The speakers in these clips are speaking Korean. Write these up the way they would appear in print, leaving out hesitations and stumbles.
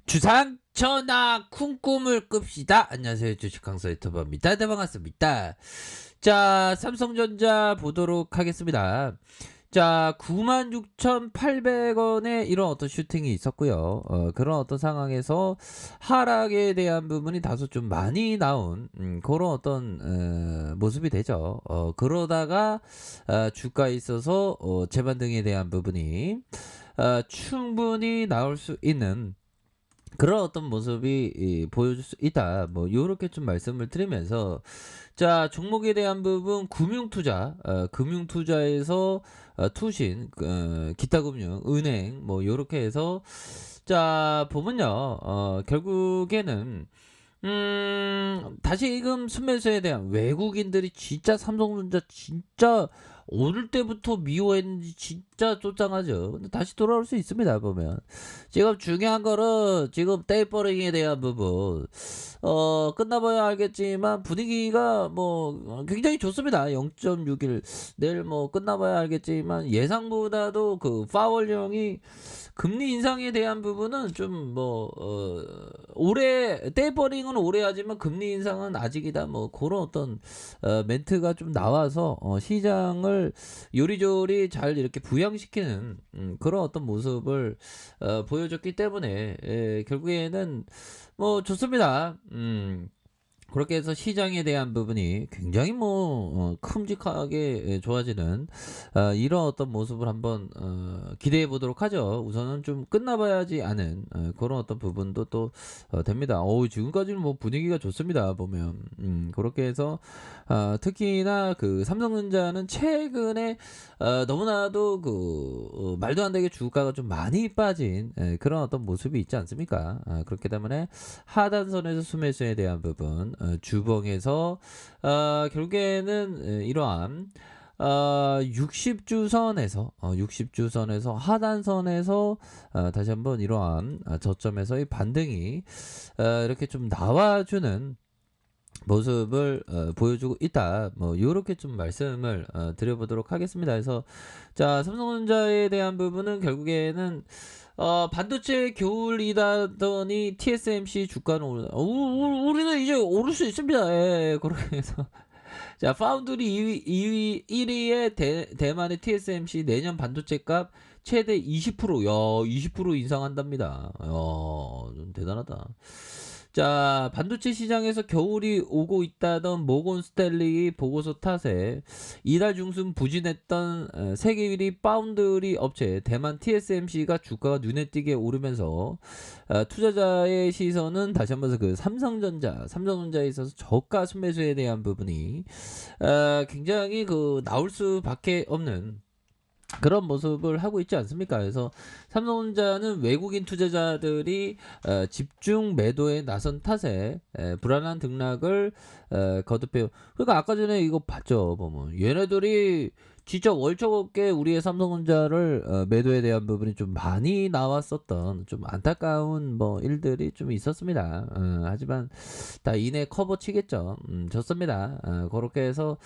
주상 전하 쿵꿈을 끕시다. 안녕하세요, 주식 강사 유튜버입니다. 네, 반갑습니다. 자, 삼성전자 보도록 하겠습니다. 자, 96,800원에 이런 어떤 슈팅이 있었고요. 그런 어떤 상황에서 하락에 대한 부분이 다소 좀 많이 나온 그런 어떤 모습이 되죠. 그러다가 주가에 있어서 재반등에 대한 부분이 충분히 나올 수 있는 그런 어떤 모습이 보여줄 수 있다. 뭐 요렇게 좀 말씀을 드리면서, 자, 종목에 대한 부분 금융투자, 금융투자에서 투신, 기타 금융, 은행 뭐 요렇게 해서, 자, 보면요. 결국에는 다시금 순매수에 대한 외국인들이 진짜 삼성전자 진짜 오늘 때부터 미워했는지 진짜 쫓장하죠. 근데 다시 돌아올 수 있습니다, 보면. 지금 중요한 거는 지금 테이퍼링에 대한 부분, 끝나봐야 알겠지만 분위기가 뭐 굉장히 좋습니다. 0.61 내일 뭐 끝나봐야 알겠지만 예상보다도 그 파월령이 금리 인상에 대한 부분은 좀 뭐 올해 테이퍼링은 오래 하지만 금리 인상은 아직이다, 뭐 그런 어떤 멘트가 좀 나와서 시장을 요리조리 잘 이렇게 부양시키는 그런 어떤 모습을 보여줬기 때문에, 결국에는 뭐 좋습니다. 그렇게 해서 시장에 대한 부분이 굉장히 뭐 큼직하게 좋아지는 이런 어떤 모습을 한번 기대해 보도록 하죠. 우선은 좀 끝나봐야지 않은 그런 어떤 부분도 또 됩니다. 지금까지는 뭐 분위기가 좋습니다, 보면. 그렇게 해서 특히나 그 삼성전자는 최근에 너무나도 그 말도 안 되게 주가가 좀 많이 빠진 그런 어떤 모습이 있지 않습니까? 그렇기 때문에 하단선에서 수매수에 대한 부분, 주봉에서 결국에는 이러한 60주선에서 하단선에서 다시 한번 이러한 저점에서의 반등이 이렇게 좀 나와주는 모습을 보여주고 있다. 뭐 요렇게 좀 말씀을 드려보도록 하겠습니다. 그래서 자, 삼성전자에 대한 부분은 결국에는 반도체 겨울이다더니 TSMC 주가는 우리는 이제 오를 수 있습니다. 예, 그렇게 해서 자, 파운드리 2위 1위의 대만의 TSMC 내년 반도체 값 최대 20%, 야, 20% 인상한답니다. 야, 좀 대단하다. 자, 반도체 시장에서 겨울이 오고 있다던 모건 스탠리 보고서 탓에 이달 중순 부진했던 세계 1위 파운드리 업체 대만 TSMC가 주가가 눈에 띄게 오르면서 투자자의 시선은 다시 한번 그 삼성전자에 있어서 저가 순매수에 대한 부분이 굉장히 그 나올 수밖에 없는 그런 모습을 하고 있지 않습니까? 그래서 삼성전자는 외국인 투자자들이 집중 매도에 나선 탓에 불안한 등락을 거듭해요. 그러니까 아까 전에 이거 봤죠, 보면 얘네들이 진짜 월초롭게 우리의 삼성전자를 매도에 대한 부분이 좀 많이 나왔었던 좀 안타까운 뭐 일들이 좀 있었습니다. 하지만 다 이내 커버 치겠죠. 좋습니다. 그렇게 해서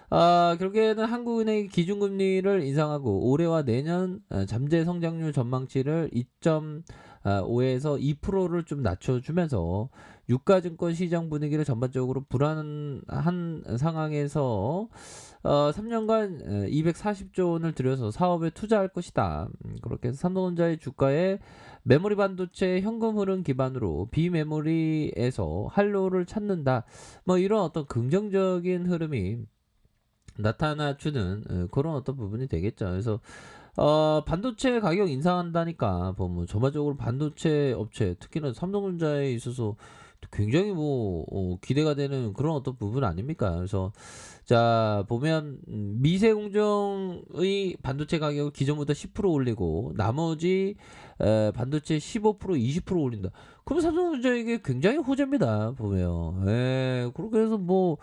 결국에는 한국은행이 기준금리를 인상하고 올해와 내년 잠재 성장률 전망치를 2.5에서 2%를 좀 낮춰주면서 유가증권 시장 분위기를 전반적으로 불안한 상황에서 3년간 240조 원을 들여서 사업에 투자할 것이다. 그렇게 해서 삼성전자의 주가에 메모리 반도체 현금 흐름 기반으로 비메모리에서 한로를 찾는다. 뭐 이런 어떤 긍정적인 흐름이 나타나주는 그런 어떤 부분이 되겠죠. 그래서 반도체 가격 인상한다니까 보면 전반적으로 반도체 업체, 특히나 삼성전자에 있어서 굉장히 뭐 기대가 되는 그런 어떤 부분 아닙니까? 그래서 자, 보면 미세공정의 반도체 가격을 기존보다 10% 올리고 나머지 반도체 15% 20% 올린다. 그럼 삼성전자에게 굉장히 호재입니다, 보면. 그렇게 해서 뭐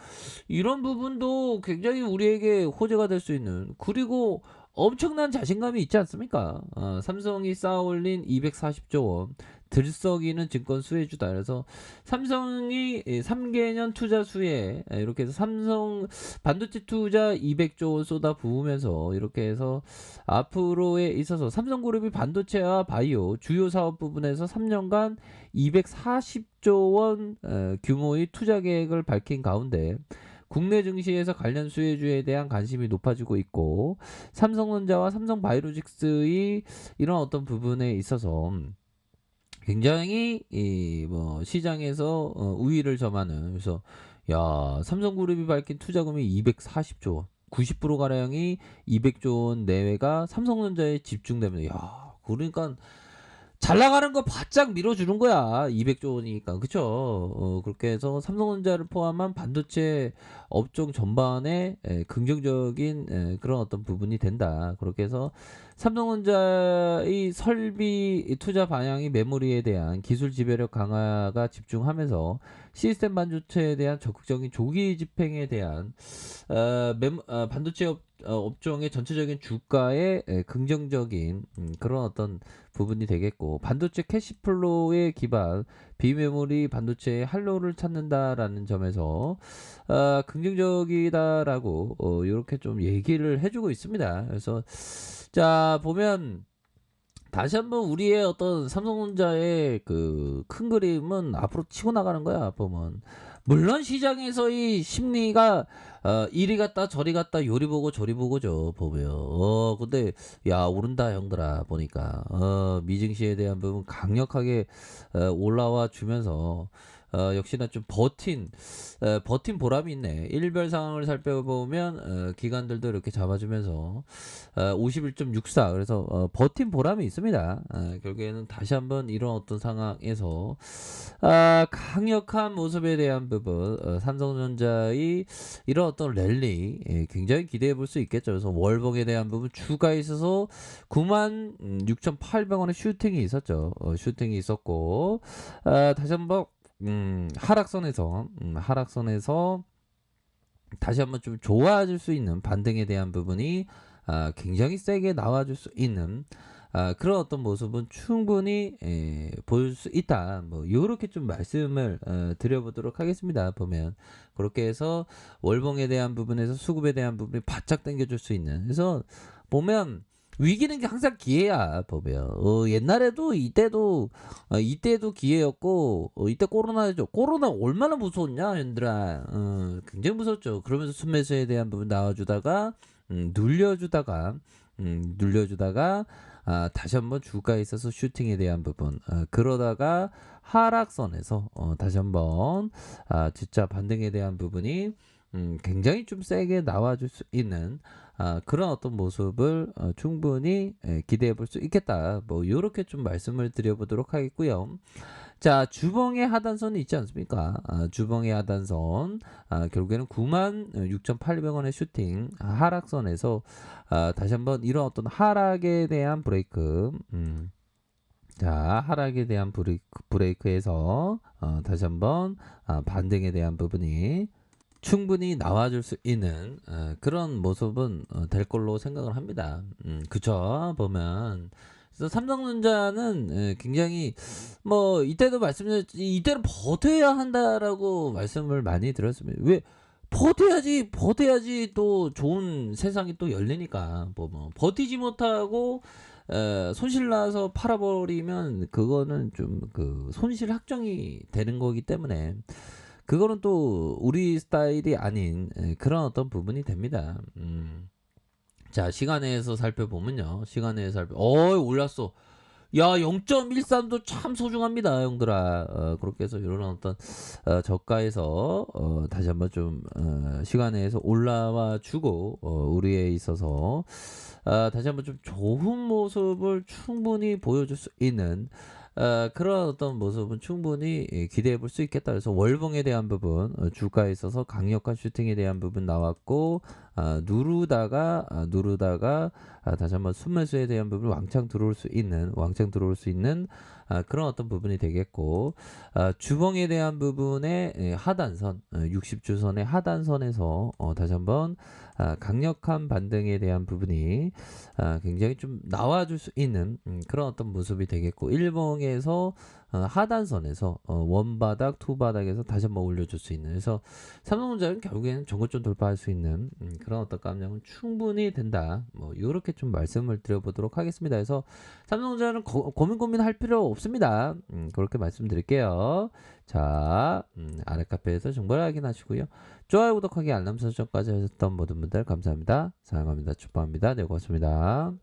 이런 부분도 굉장히 우리에게 호재가 될 수 있는, 그리고 엄청난 자신감이 있지 않습니까? 삼성이 쌓아올린 240조 원, 들썩이는 증권 수혜주다. 그래서 삼성이 3개년 투자 수혜 이렇게 해서 삼성 반도체 투자 200조 원 쏟아 부으면서 이렇게 해서 앞으로에 있어서 삼성그룹이 반도체와 바이오 주요 사업 부분에서 3년간 240조 원 규모의 투자 계획을 밝힌 가운데 국내 증시에서 관련 수혜주에 대한 관심이 높아지고 있고 삼성전자와 삼성바이오로직스의 이런 어떤 부분에 있어서 굉장히 뭐 시장에서 우위를 점하는 그래서 야 삼성그룹이 밝힌 투자금이 240조 원 90% 가량이 200조 원 내외가 삼성전자에 집중되면 야 그러니까 잘 나가는 거 바짝 밀어주는 거야. 200조 원이니까. 그쵸? 그렇게 해서 삼성전자를 포함한 반도체 업종 전반에 긍정적인 그런 어떤 부분이 된다. 그렇게 해서 삼성전자의 설비 투자 방향이 메모리에 대한 기술 지배력 강화가 집중하면서 시스템 반도체에 대한 적극적인 조기 집행에 대한 반도체 업종의 전체적인 주가에 긍정적인 그런 어떤 부분이 되겠고 반도체 캐시플로우에 기반 비메모리 반도체의 활로를 찾는다라는 점에서 긍정적이다라고 이렇게 좀 얘기를 해주고 있습니다. 그래서 자 보면 다시 한번 우리의 어떤 삼성전자의 그 큰 그림은 앞으로 치고 나가는 거야 보면 물론 시장에서의 심리가 이리 갔다 저리 갔다 요리 보고 저리 보고죠 보면 근데 야 오른다 형들아 보니까 미증시에 대한 부분 강력하게 올라와 주면서 역시나 좀 버틴 보람이 있네. 일별 상황을 살펴보면 기관들도 이렇게 잡아주면서 51.64 그래서 버틴 보람이 있습니다. 결국에는 다시 한번 이런 어떤 상황에서 강력한 모습에 대한 부분 삼성전자의 이런 어떤 랠리 굉장히 기대해 볼 수 있겠죠. 그래서 월봉에 대한 부분 주가에 있어서 96,800원의 슈팅이 있었죠. 슈팅이 있었고 다시 한번 하락선에서 다시 한번 좀 좋아질 수 있는 반등에 대한 부분이 굉장히 세게 나와줄 수 있는 그런 어떤 모습은 충분히 보일 수 있다. 뭐 이렇게 좀 말씀을 드려보도록 하겠습니다. 보면 그렇게 해서 월봉에 대한 부분에서 수급에 대한 부분이 바짝 당겨줄 수 있는. 그래서 보면 위기는 게 항상 기회야 보면 옛날에도 이때도 기회였고 이때 코로나죠. 코로나 얼마나 무서웠냐 얘들아 굉장히 무섭죠. 그러면서 순매수에 대한 부분 나와주다가 눌려주다가 다시 한번 주가에 있어서 슈팅에 대한 부분 그러다가 하락선에서 다시 한번 진짜 반등에 대한 부분이 굉장히 좀 세게 나와줄 수 있는 그런 어떤 모습을 충분히 기대해 볼 수 있겠다. 뭐 이렇게 좀 말씀을 드려보도록 하겠고요. 자 주봉의 하단선이 있지 않습니까? 주봉의 하단선 결국에는 96,800원의 슈팅 하락선에서 다시 한번 이런 어떤 하락에 대한 브레이크 자 하락에 대한 브레이크에서 다시 한번 반등에 대한 부분이 충분히 나와줄 수 있는 그런 모습은 될 걸로 생각을 합니다. 그쵸 보면 그래서 삼성전자는 굉장히 뭐 이때도 말씀드렸지 이때는 버텨야 한다라고 말씀을 많이 드렸습니다. 왜 버텨야지 또 좋은 세상이 또 열리니까 뭐 버티지 못하고 손실 나서 팔아버리면 그거는 좀 그 손실 확정이 되는 거기 때문에 그거는 또 우리 스타일이 아닌 그런 어떤 부분이 됩니다. 자 시간에서 살펴보면요. 올랐어. 야 0.13도 참 소중합니다 형들아. 그렇게 해서 이런 어떤 저가에서 다시 한번 좀 시간에서 올라와 주고 우리에 있어서 다시 한번 좀 좋은 모습을 충분히 보여줄 수 있는 그런 어떤 모습은 충분히 기대해 볼 수 있겠다. 그래서 월봉에 대한 부분, 주가에 있어서 강력한 슈팅에 대한 부분 나왔고, 누르다가 다시 한번 순매수에 대한 부분 왕창 들어올 수 있는 그런 어떤 부분이 되겠고, 주봉에 대한 부분의 하단선, 60주선의 하단선에서 다시 한번 강력한 반등에 대한 부분이 굉장히 좀 나와줄 수 있는 그런 어떤 모습이 되겠고 일봉에서 하단선에서 원바닥, 투바닥에서 다시 한번 올려줄 수 있는, 그래서 삼성전자는 결국에는 전고점 돌파할 수 있는 그런 어떤 감정은 충분히 된다. 뭐 이렇게 좀 말씀을 드려보도록 하겠습니다. 그래서 삼성전자는 고민할 필요 없습니다. 그렇게 말씀드릴게요. 자, 아래 카페에서 정보를 확인하시고요. 좋아요, 구독하기, 알람 설정까지 하셨던 모든 분들 감사합니다. 사랑합니다. 축복합니다. 네, 고맙습니다.